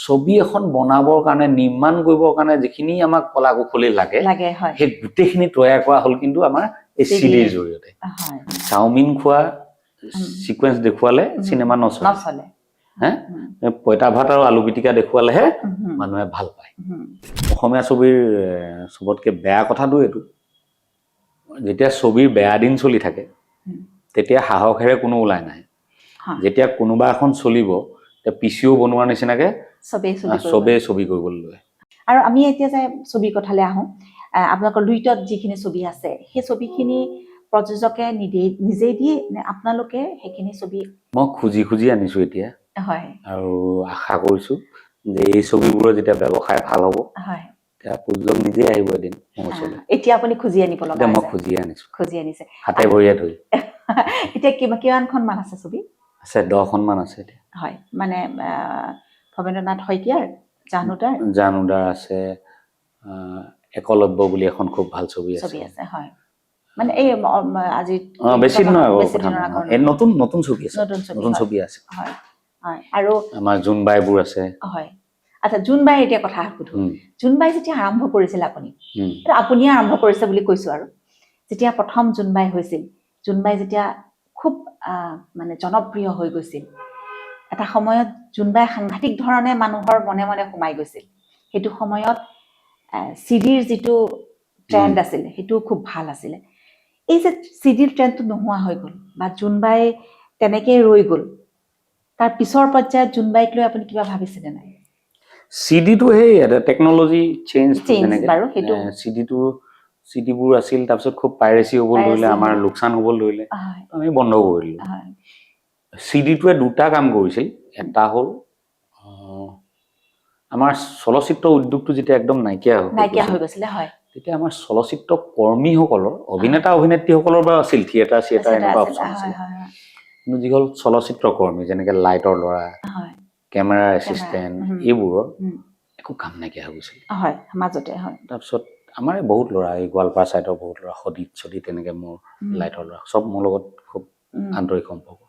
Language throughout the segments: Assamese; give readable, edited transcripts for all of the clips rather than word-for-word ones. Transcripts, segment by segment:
ছবি এখন বনাবৰ কাৰণে নিৰ্মাণ কৰিবৰ কাৰণে যিখিনি আমাক কলা কৌশলী লাগে সেই গোটেইখিনি তৈয়াৰ কৰা হ'ল কিন্তু আমাৰ এই চিডিৰ জৰিয়তে চাওমিন খোৱা সিকোয়েন্স দেখুৱালে সিনেমা নচলে হ্যাঁ পইতা ভাত আৰু আলু পিটিকা দেখুৱালেহে মানুহে ভাল পায় অসমীয়া ছবিৰ সবতকে বেয়া কথাটো এটো যেতিয়া ছবিৰ বেয়া দিন চলি থাকে তেতিয়া হাহখেৰে কোনো ওলাই নাই যেতিয়া কোনোবা এখন চলিব তে পিচিও বনোৱাৰ নিচিনাকে সবে ছবি কৰিবলৈ লয় আৰু আমি এতিয়া যে ছবি কথালে আহো আপোনালোকৰ লুইটত যিখিনি ছবি আছে সেই ছবিখিনি প্ৰযোজকে নিজে দিয়ে নে আপোনালোকে সেইখিনি ছবি মই খুজি আনিছো এতিয়া হয় আৰু আশা কৰিছো যে এই ছবিবোৰ যেতিয়া ব্যৱসায় ভাল হ'ব হয় তা প্ৰযোজক নিজে আহিব এদিন মোৰ ওচৰলৈ এতিয়া আপুনি খুজি আনিব লগা আছে মই খুজি আনিছে হাতে ভৰিয়ে ধৰি এতিয়া কিমানখন মান আছে ছবি আছে 10খন মান আছে এতিয়া হয় মানে ভবেন্দ্ৰনাথ শইকীয়াৰ জানুদাৰ আছে একলব্য বুলি এখন খুব ভাল ছবি আছে হয় মানে এই আজি বেছি নহয় এই নতুন ছবি আছে নতুন ছবি আছে হয় হয় আৰু আমাৰ জুনবাইবোৰ আছে হয় আচ্ছা জুনবাই এতিয়া কথা সুধো জুনবাই যেতিয়া আৰম্ভ কৰিছিল আপুনিয়ে আৰম্ভ কৰিছে বুলি কৈছো আৰু যেতিয়া প্ৰথম জুনবাই হৈছিল জুনবাই যেতিয়া খুব মানে জনপ্ৰিয় হৈ গৈছিল এটা সময়ত জুনবাই সাংঘাতিক ধৰণে মানুহৰ মনে মনে সোমাই গৈছিল সেইটো সময়ত সিডিৰ যেটো ট্ৰেন্ড আছিল সেইটো খুব ভাল আছিল এই যে সিডিৰ ট্ৰেন্ডটো নোহোৱা হৈ গ'ল বা জুনবাই তেনেকৈ ৰৈ গ'ল তাৰ পিছৰ পৰ্যায়ত জুনবাইক লৈ আপুনি কিবা ভাবিছিলে নাই সিডিটো হে টেকনলজি চেঞ্জ বাৰু সেইটো সিডিবোৰ আছিল তাৰ পিছত খুব পাইৰেসি হ'বল ধৰিলে আমাৰ লোকসান হ'বল ধৰিলে আমি বন্ধ কৰিলো সিডিটোৱে দুটা কাম কৰিছিল এটা হ'ল আমাৰ চলচ্চিত্ৰ উদ্যোগটো যেতিয়া একদম নাইকিয়া হৈ গৈছিল হয় তেতিয়া আমাৰ চলচ্চিত্ৰ কৰ্মীসকলৰ অভিনেতা অভিনেত্ৰীসকলৰ বা আছিল থিয়েটাৰ এনেকুৱা অপচন আছিল কিন্তু যিহল চলচ্চিত্ৰ কৰ্মী যেনেকে লাইটৰ ল'ৰা কেমেৰা এসিস্টেন্ট এইবোৰৰ একো কাম নাইকিয়া হৈ গৈছিল হয় মাজতে হয় তাৰপিছত আমাৰ বহুত ল'ৰা এই গোৱালপাৰা সাইডৰ বহুত ল'ৰা সদীপ ছদি তেনেকে মোৰ লাইটৰ ল'ৰা সব মোৰ লগত খুব আন্তৰিক সম্পৰ্ক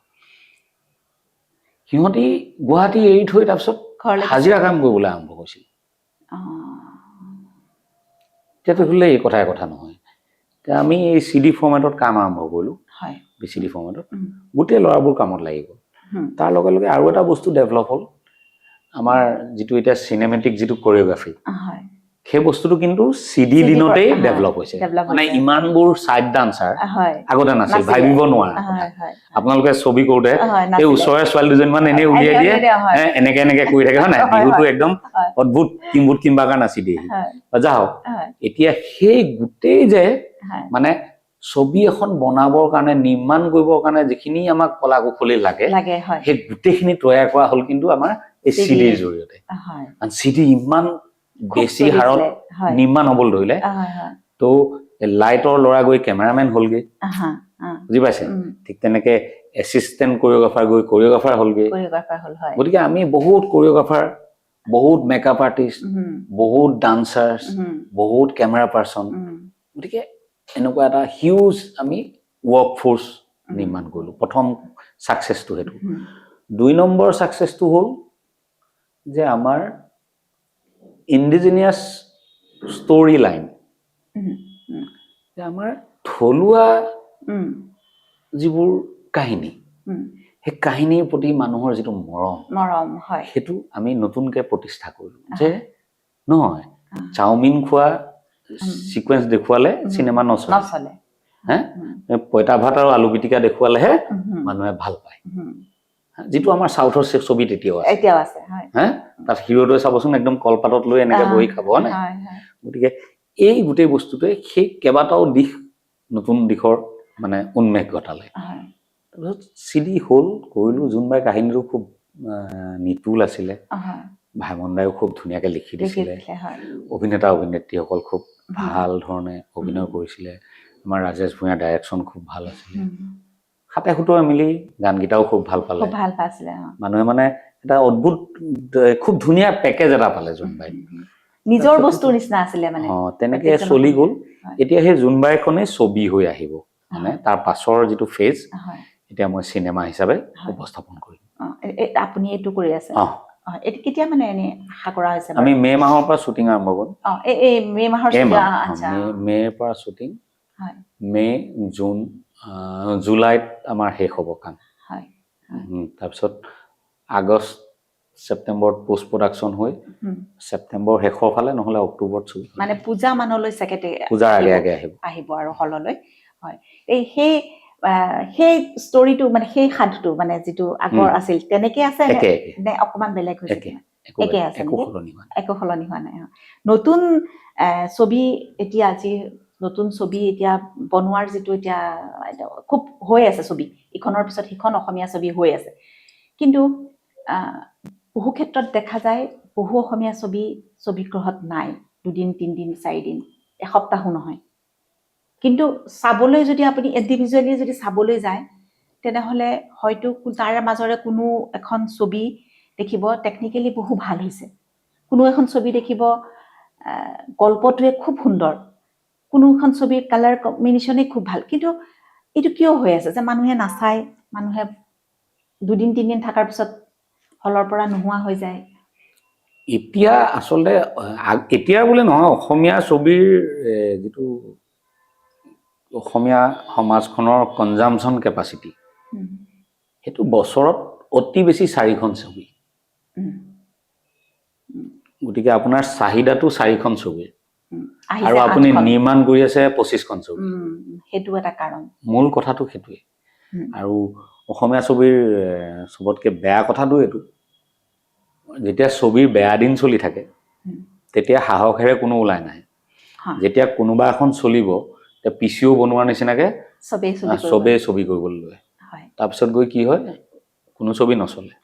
সিহঁতি গুৱাহাটী এৰি থৈ তাৰপিছত হাজিৰা কাম কৰিবলৈ আৰম্ভ কৰিছিল তেতিয়া হ'লে এই কথা নহয় আমি এই সিডি ফৰ্মেটত কাম আৰম্ভ কৰিলো হয় বিসিডি ফৰ্মেটত গোটেই ল'ৰাবোৰ কামত লাগি গ'ল তাৰ লগে লগে আৰু এটা বস্তু ডেভেলপ হ'ল আমাৰ যেটো এটা সিনেমেটিক যেটো কোৰিওগ্ৰাফি হয় সেই বস্তুটো কিন্তু সিডি দিনতেই ডেভেলপ হৈছে মানে ইমানবোৰ সাইড ডান্সাৰ আগতে নাছিল ভাবিব নোৱাৰা আপোনালোকে ছবি কৰোতে এই ওচৰৰ ছোৱালী দুজন মান এনে উলিয়াই দিয়ে এনেকে কৰি থাকে হয় না বিহুটো একদম অদ্ভুত কিম্বাকা নাচি দিয়ে যাও এতিয়া সেই গোটেই যে মানে ছবি এখন বনাবৰ কাৰণে নিৰ্মাণ কৰিবৰ কাৰণে যিখিনি আমাক কলা কৌশলী লাগে সেই গোটেইখিনি তৈয়াৰ কৰা হ'ল কিন্তু আমাৰ এই সিডিৰ জৰিয়তে আৰু সিডি ইমান বেছি হাৰত নিৰ্মাণ হ'বল ধৰিলে তো লাইটৰ ল'ৰা গৈ কেমেৰামেন হ'লগে বুজি পাইছে ঠিক তেনেকে এসিস্টেন্ট কোৰিওগ্ৰাফাৰ হ'লগে গতিকে আমি বহুত কোৰিওগ্ৰাফাৰ বহুত মেকআপ আৰ্টিষ্ট বহুত ডান্সাৰ্স বহুত কেমেৰা পাৰ্সন গতিকে এনেকুৱা এটা হিউজ আমি ওয়াৰ্ক ফোৰ্স নিৰ্মাণ কৰিলো প্ৰথম সাকসেসটো হেতু দুই নম্বৰ সাকসেসটো হ'ল যে আমাৰ ইন্ডিজিনিয়াস ষ্টৰী লাইন যে আমাৰ থলুৱা যিবোৰ কাহিনী সেই কাহিনীৰ প্ৰতি মানুহৰ যেটো মৰম হয় হেতু আমি নতুনকে প্ৰতিষ্ঠা কৰিলো যে নহয় চাওমিন খোৱা সিকোয়েন্স দেখুৱালে সিনেমা নচলে হ্যাঁ পইতা ভাত আৰু আলু পিটিকা দেখুৱালেহে মানুহে ভাল পায় যেটো আমাৰ সাউথৰ ছবিত এতিয়াও আছে হ্যাঁ তাত হিৰোটোৱে চাবচোন একদম কলপাতত লৈ এনেকে বহি খাব না গতিকে এই গোটেই বস্তুটোৱে সেই কেবাটাও দিশ নতুন দিশৰ মানে উন্মেষ ঘটালে তাৰপিছত সিডি হ'ল কৰিলো জুনবাই কাহিনীটো খুব নিতুল আছিলে ভাইমনদায়ো খুব ধুনীয়াকে লিখি দিছিলে অভিনেতা অভিনেত্ৰীসকল খুব ভাল ধৰণে অভিনয় কৰিছিলে আমাৰ ৰাজেশ ভূঞা ডাইৰেকচন খুব ভাল আছিলে হাতে খুটোৱে মিলি গানগীতাও খুব ভাল পালে মানুহে মানে এটা অদ্ভুত খুব ধুনীয়া পেকেজ এটা পালে জুনবাই নিজৰ বস্তুৰ নিচিনা আছিলে মানে তেনেকে চলি গ'ল এতিয়া সেই জুনবাইখনে ছবি হৈ আহিব মানে তাৰ পাছৰ যেটো ফেজ এতিয়া মই সিনেমা হিচাপে উপস্থাপন কৰিম আপুনি এটো কৰি আছে এটি কেতিয়া মানে এনে আশা কৰা হৈছে? আমি মে মাহৰ পৰা শ্বুটিং আৰম্ভ কৰিম। এই মে মাহৰ আচ্ছা, মেৰ পৰা শ্বুটিং, মে, জুন, জুলাইত আমাৰ শেষ হ'ব কাম। তাৰপিছত আগষ্ট ছেপ্টেম্বৰত পোষ্ট প্ৰডাকশ্যন হৈ ছেপ্টেম্বৰ শেষৰ ফালে নহ'লে অক্টোবৰত চুটি, মানে পূজা মানলৈ চাগে পূজাৰ আগে আগে আহিব আৰু হললৈ। হয়, এই সেই ষ্টৰিটো মানে সেই সাধুটো মানে যিটো আগৰ আছিল তেনেকে আছে নে অকমান বেলেগ হৈছে? একে আছে, একো সলনি হোৱা নাই। নতুন ছবি এতিয়া নতুন ছবি এতিয়া বনোৱাৰ যিটো এতিয়া খুব হৈ আছে, ছবি ইখনৰ পিছত সিখন অসমীয়া ছবি হৈ আছে, কিন্তু বহু ক্ষেত্ৰত দেখা যায় বহু অসমীয়া ছবিগৃহত নাই, 2 দিন 3 দিন 4 দিন এসপ্তাহো নহয়। কিন্তু চাবলৈ যদি আপুনি ইণ্ডিভিজুৱেলি যদি চাবলৈ যায় তেনেহ'লে হয়তো তাৰ মাজৰে কোনো এখন ছবি দেখিব টেকনিকেলি বহু ভাল হৈছে, কোনো এখন ছবি দেখিব গল্পটোৱে খুব সুন্দৰ, কোনো এখন ছবিৰ কালাৰ কম্বিনেশ্যনেই খুব ভাল, কিন্তু এইটো কিয় হৈ আছে যে মানুহে নাচায়, মানুহে 2 দিন 3 দিন থকাৰ পিছত হলৰ পৰা নোহোৱা হৈ যায়? এতিয়া আচলতে এতিয়া বোলে নহয়, অসমীয়া ছবিৰ যিটো অসমীয়া সমাজখনৰ কনজামশ্যন কেপাচিটি সেইটো বছৰত অতি বেছি 4খন ছবি। গতিকে আপোনাৰ চাহিদাটো 4খন ছবিৰ, আৰু আপুনি নিৰ্মাণ কৰি আছে 25খন ছবি। সেইটো এটা কাৰণ, মূল কথাটো সেইটোৱে। আৰু অসমীয়া ছবিৰ চবতকে বেয়া কথাটো এইটো, যেতিয়া ছবিৰ বেয়া দিন চলি থাকে তেতিয়া সাহসেৰে কোনো ওলাই নাহে। যেতিয়া কোনোবা এখন চলিব পিচিও বনোৱাৰ নিচিনাকে চবেই ছবি কৰিবলৈ লয়, তাৰপিছত গৈ কি হয়, কোনো ছবি নচলে।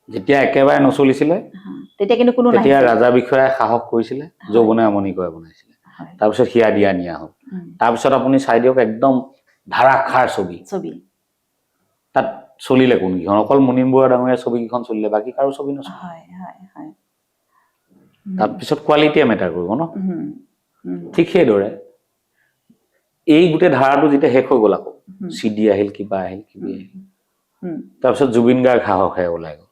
যেতিয়া একেবাৰে নচলিছিলে তেতিয়া ৰাজা বিষয়াই সাহস কৰিছিলে, যৌৱনে আমনি কৰে বনাইছিলে, তাৰপিছত হিয়া দিয়া নিয়া হ'ল। তাৰপিছত আপুনি চাই দিয়ক একদম ধাৰাসাৰ ছবি, তাত চলিলে কোনকেইখন? অকল মুনীন বৰুৱা ডাঙৰীয়া ছবিকেইখন চলিলে, বাকী কাৰো ছবি নচলে। তাৰপিছত কোৱালিটিয়ে মেটাৰ কৰিব ন। ঠিক সেইদৰে এই গোটেই ধাৰাটো যেতিয়া শেষ হৈ গ'ল, আকৌ CD আহিল, কিবা আহিল, তাৰপিছত জুবিন গাৰ্গ সাহসেৰে ওলাই গ'ল,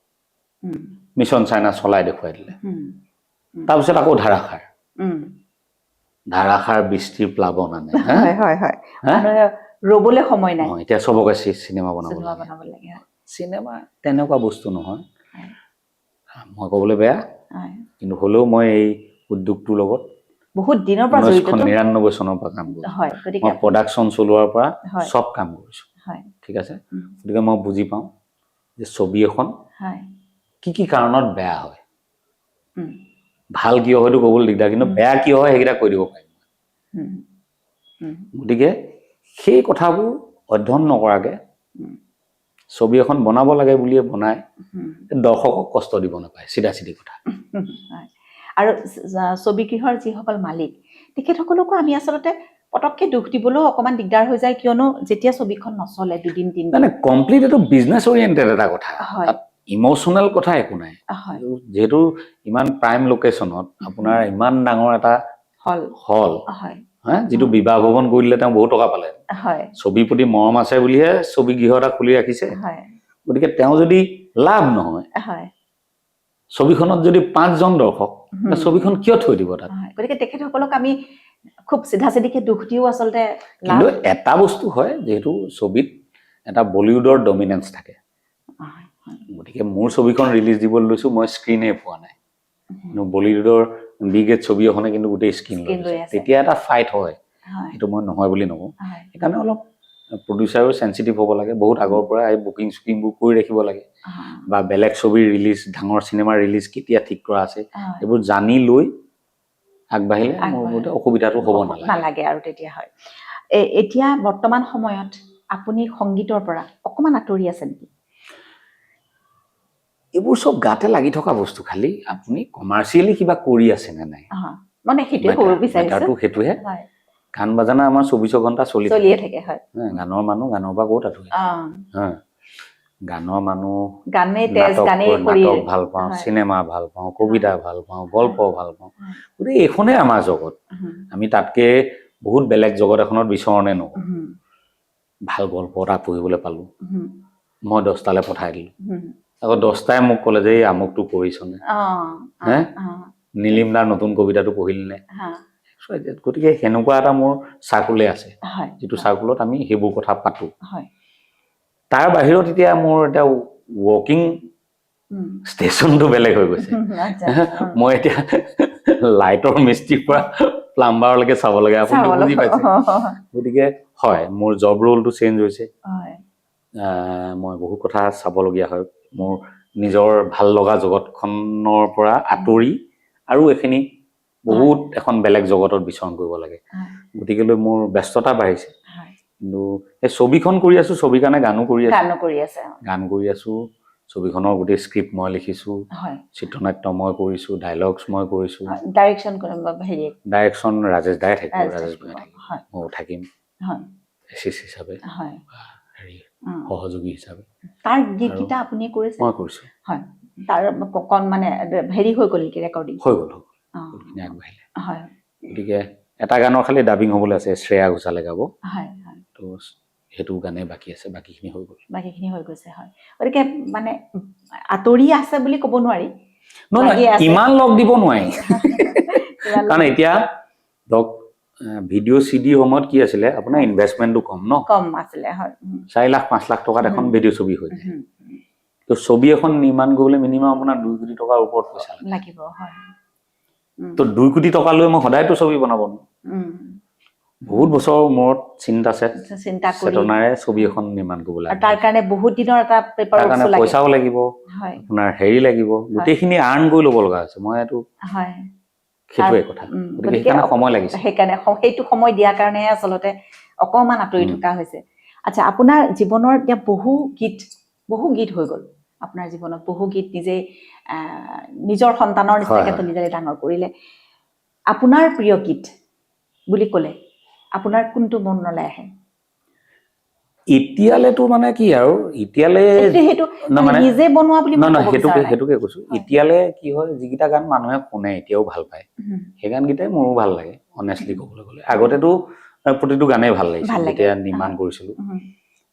মিছন চাইনা চলাই দেখুৱাই দিলে। তাৰপিছত আকৌ ধাৰাসাৰ বৃষ্টিৰ প্লাৱন আনে, ৰ'বলৈ সময় নাই, এতিয়া চবকে চিনেমা বনাব লাগে। চিনেমা তেনেকুৱা বস্তু নহয়, মই ক'বলৈ বেয়া, কিন্তু হ'লেও মই এই উদ্যোগটোৰ লগত বহুত দিনৰ পৰা 1999 চনৰ পৰা কাম কৰিছোঁ। মই প্ৰডাকশ্যন চলোৱাৰ পৰা চব কাম কৰিছোঁ, ঠিক আছে। গতিকে মই বুজি পাওঁ যে ছবি এখন কি কি কাৰণত বেয়া হয়, ভাল কিয় হয়তো ক'বলৈ দিগদাৰ, কিন্তু বেয়া কিয় হয় সেইকেইটা কৈ দিব পাৰিম। গতিকে সেই কথাবোৰ অধ্যয়ন নকৰাকে ছবি এখন বনাব লাগে বুলিয়ে বনাই দৰ্শকক কষ্ট দিব নাপায়, চিধা চিধি কথা। আৰু ছবিগৃহৰ যিসকল মালিক তেখেতসকলকো আমি আচলতে পটককে দুখ দিবলৈও অকমান দিগদাৰ হৈ যায়, কিয়নো যেতিয়া ছবিখন নচলে 2 দিন 3 দিন, মানে কমপ্লিট এইটো বিজনেছ অৰিয়েণ্টেড এটা কথা, ইমোচনেল কথা একো নাই। যেহেতু ইমান প্ৰাইম লোকেশ্যনত আপোনাৰ ইমান ডাঙৰ এটা হল, যিটো বিবাহ ভৱন কৰি দিলে তেওঁ বহুত টকা পালে, ছবিৰ প্ৰতি মৰম আছে বুলিহে ছবিগৃহ এটা খুলি ৰাখিছে। গতিকে তেওঁ যদি লাভ নহয়, ছবিখনত যদি 5জন দৰ্শক, ছবিখন কিয় থৈ দিব তাত? গতিকে তেখেতসকলক আমি খুব চিধা চিধিকে দুখ দিও আচলতে। কিন্তু এটা বস্তু হয়, যিহেতু ছবিত এটা বলিউডৰ ডমিনেন্স থাকে, গতিকে মোৰ ছবিখন ৰিলিজ দিবলৈ লৈছো, মই স্ক্ৰীনে পোৱা নাই, কিন্তু বলিউডৰ বিগেট ছবি এখনে কিন্তু গোটেই স্ক্ৰীন লৈ আছে, তেতিয়া এটা ফাইট হয়। সেইটো মই নহয় বুলি নকওঁ, সেইকাৰণে অলপ প্ৰডিউচাৰো চেঞ্চিটিভ হ'ব লাগে, বহুত আগৰ পৰা এই বুকিং চুকিংবোৰ কৰি ৰাখিব লাগে, বা বেলেগ ছবিৰ ৰিলিজ, ডাঙৰ চিনেমাৰ ৰিলিজ কেতিয়া ঠিক কৰা আছে, এইবোৰ জানি লৈ আগবাঢ়িলে মোৰ মতে অসুবিধাটো হ'ব নালাগে। আৰু তেতিয়া হয়, এতিয়া বৰ্তমান সময়ত আপুনি সংগীতৰ পৰা অকমান আঁতৰি আছে নেকি? এইবোৰ চব গাতে লাগি থকা বস্তু, খালি আপুনি কমাৰ্চিয়েলি কিবা কৰি আছে নে নাই, মানে সেইটোৱে ক'ব বিচাৰিছো। সেইটোহে, গান বাজানা আমাৰ 24 ঘণ্টা চলিয়ে থাকে। গানৰ মানুহ গানৰ পৰা ক'ত আঁতৰি, গানৰ মানুহ, নাটক ভাল পাওঁ, চিনেমা ভাল পাওঁ, কবিতা ভাল পাওঁ, গল্প ভাল পাওঁ, গতিকে এইখনেই আমাৰ জগত। আমি তাতকে বহুত বেলেগ জগত এখনত বিচৰণে নকৰোঁ। ভাল গল্প এটা পঢ়িবলৈ পালো, মই 10টালৈ পঠাই দিলোঁ, আকৌ 10টাই মোক ক'লে যে এই আমুকটো কৰিছনে হে নীলিমদাৰ নতুন কবিতাটো পঢ়িলনে গতিকে সেনেকুৱা এটা মোৰ চাৰ্কুলে আছে যিটো চাৰ্কুলত আমি সেইবোৰ কথা পাতো তাৰ বাহিৰত এতিয়া মোৰ এটা ৱৰ্কিং ষ্টেচনটো বেলেগ হৈ গৈছে মই এতিয়া লাইটৰ মিস্ত্ৰীৰ পৰা প্লাম্বাৰলৈকে চাব লাগে আপুনি বুজি পাইছে গতিকে হয় মোৰ জব ৰোলটো চেঞ্জ হৈছে মই বহুত কথা চাবলগীয়া হয় মোৰ নিজৰ ভাল লগা জগতখনৰ পৰা আঁতৰি আৰু এখিনি বহুত এখন বেলেগ জগতত বিচৰণ কৰিব লাগে গতিকেলৈ মোৰ ব্যস্ততা বাঢ়িছে কিন্তু এই ছবিখন কৰি আছো ছবিৰ কাৰণে গানো কৰি আছো ছবিখনৰ গোটেই স্ক্ৰিপ্ট মই লিখিছো চিত্ৰনাট্য মই কৰিছো ডায়লগছ মই কৰিছো ডাইৰেকশ্যন ৰাজেশ দাই থাকিব ৰাজেশ মই থাকিম এচিষ্ট হিচাপে হেৰি সহযোগী হিচাপে তাৰ গীতকেইটা আপুনি কৰিছে মই কৰিছো হয় তাৰ কন মানে হেৰি হৈ গ'ল কি ৰেকৰ্ডিং হৈ গ'ল আগবাঢ়িলে হয় গতিকে এটা গানৰ খালি ডাবিং হ'বলৈ আছে শ্ৰেয়া ঘোষালে গাব হয় তো সেইটো গানে বাকী আছে বাকীখিনি হৈ গৈছে হয় গতিকে মানে আঁতৰি আছে বুলি ক'ব নোৱাৰি ইমান লগ দিব নোৱাৰি কাৰণ এতিয়া ধৰক ভিডিঅ' চিডি সময়ত কি আছিলে আপোনাৰ ইনভেষ্টমেণ্টটো কম আছিলে হয় 4 লাখ 5 লাখ টকাত এখন ভিডিঅ' ছবি হৈ যায় তো ছবি এখন নিৰ্মাণ কৰিবলৈ মিনিমাম আপোনাৰ 2 কোটি টকাৰ ওপৰত পইচা লাগিব হয় তো 2 কোটি টকা লৈ মই সদায়তো ছবি বনাব বহুত বছৰ মূৰত চিন্তা চেতনাৰে ছবি এখন নিৰ্মাণ কৰিব লাগে তাৰ কাৰণে বহুত দিনৰ এটা পেপাৰ ৱৰ্ক লাগে পইচাও লাগিব আপোনাৰ হেৰি লাগিব গোটেইখিনি আৰ্ণ কৰি ল'ব লগা হৈছে মই এইটো হয় সেইটোৱে কথা গতিকে সেইকাৰণে সময় লাগিছে সেইকাৰণে সেইটো সময় দিয়াৰ কাৰণে আচলতে অকমান আঁতৰি থকা হৈছে আচ্ছা আপোনাৰ জীৱনৰ এতিয়া বহু গীত হৈ গ'ল আপোনাৰ জীৱনত বহু গীত নিজে নিজৰ সন্তানৰ নিচিনাকৈ নিজে ডাঙৰ কৰিলে আপোনাৰ প্ৰিয় গীত বুলি ক'লে আপোনাৰ কোনটো মনলৈ আহে এতিয়ালেতো মানে কি আৰু এতিয়ালে মানে নিজে বনোৱা বুলি সেইটোকে কৈছো এতিয়ালে কি হয় যিকেইটা গান মানুহে শুনে এতিয়াও ভাল পায় সেই গানকেইটাই মোৰো ভাল লাগে অনেষ্টলি ক'বলৈ গ'লে আগতেতো প্ৰতিটো গানেই ভাল লাগিছিল যেতিয়া নিৰ্মাণ কৰিছিলো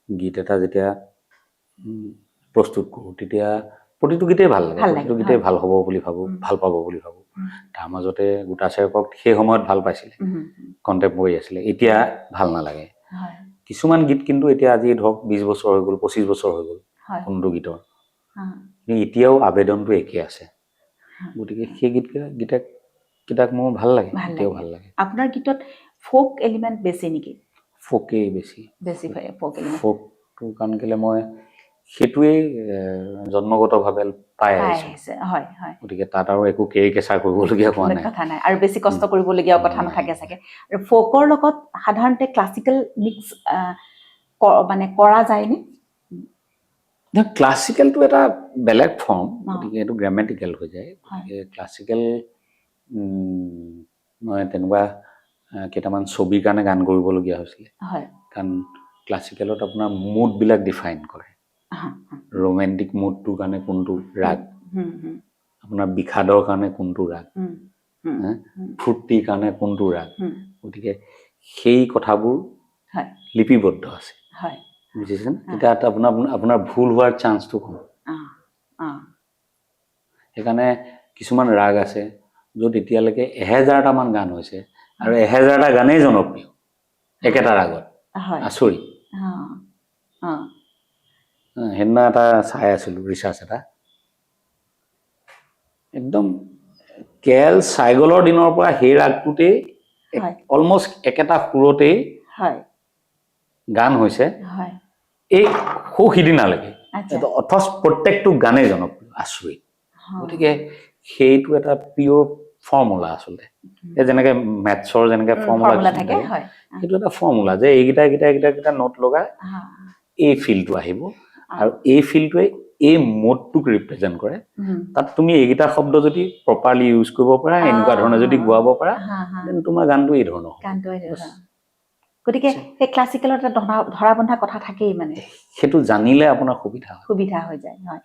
গীত এটা যেতিয়া প্ৰস্তুত কৰোঁ তেতিয়া প্ৰতিটো গীতেই ভাল লাগে প্ৰতিটো গীতেই ভাল হ'ব বুলি ভাবো ভাল পাব বুলি ভাবো তাৰ মাজতে গোটা চেৰকক সেই সময়ত ভাল পাইছিলে কণ্টেম্পৰৰী আছিলে এতিয়া ভাল নালাগে কিছুমান গীত কিন্তু এতিয়া আজি ধৰক 20 বছৰ হৈ গ'ল 25 বছৰ হৈ গ'ল কোনটো গীতৰ এতিয়াও আবেদনটো একে আছে গতিকে সেই গীতকেইটাক মোৰ ভাল লাগে এতিয়াও ভাল লাগে আপোনাৰ গীতত ফোক এলিমেণ্ট বেছি নেকি ফোকেই বেছি ফোক এলিমেণ্ট ফোকটো কাৰণ কেলে মই সেইটোৱেই জন্মগতভাৱে পাই আহিছে হয় গতিকে তাত আৰু একো কেৰিকেচাৰ কৰিবলগীয়া হোৱা নাই কথা নাই আৰু বেছি কষ্ট কৰিবলগীয়া কথা নাথাকে চাগে আৰু ফোকৰ লগত সাধাৰণতে ক্লাছিকেল মিক্স মানে কৰা যায়নে ক্লাছিকেলটো এটা বেলেগ ফৰ্ম গতিকে এইটো গ্ৰামেটিকেল হৈ যায় গতিকে ক্লাছিকেল মই তেনেকুৱা কেইটামান ছবিৰ কাৰণে গান কৰিবলগীয়া হৈছিলে কাৰণ ক্লাছিকেলত আপোনাৰ মুডবিলাক ডিফাইন কৰে ৰোমেণ্টিক মুডটোৰ কাৰণে কোনটো ৰাগ আপোনাৰ বিষাদৰ কাৰণে কোনটো ৰাগ ফূৰ্তিৰ কাৰণে কোনটো ৰাগ গতিকে সেই কথাবোৰ লিপিবদ্ধ আছে বুজিছেনে তেতিয়া আপোনাৰ ভুল হোৱাৰ চান্সটো কম সেইকাৰণে কিছুমান ৰাগ আছে য'ত এতিয়ালৈকে 1000টা মান গান হৈছে আৰু 1000টা গানেই জনপ্ৰিয় একেটা ৰাগত আচৰিত সেইদিনা এটা চাই আছিলো ৰিচাৰ্চ এটা একদম কেএল চাইগলৰ দিনৰ পৰা সেই ৰাগটোতেই অলমষ্ট একেটা সুৰতেই গান হৈছে এই সিদিনালৈকে অথচ প্ৰত্যেকটো গানেই জনপ্ৰিয় আচৰিত গতিকে সেইটো এটা পিয়ৰ ফৰ্মুলা আচলতে যেনেকে মেথছৰ যেনেকে ফৰ্মুলা থাকে সেইটো এটা ফৰ্মুলা যে এইকেইটা নোট লগাই এই ফিল্ডটো আহিব আৰু এই ফিল্ডটোৱে এই মোডটোক ৰিপ্ৰেজেণ্ট কৰে তাত তুমি এইকেইটা শব্দ যদি প্ৰপাৰলি ইউজ কৰিব পাৰা এনেকুৱা ধৰণে যদি গোৱাব পাৰা দেন তোমাৰ গানটো এই ধৰণৰ গতিকে সেই ক্লাছিকেলত এটা ধৰা বন্ধা কথা থাকেই মানে সেইটো জানিলে আপোনাৰ সুবিধা হৈ যায় হয়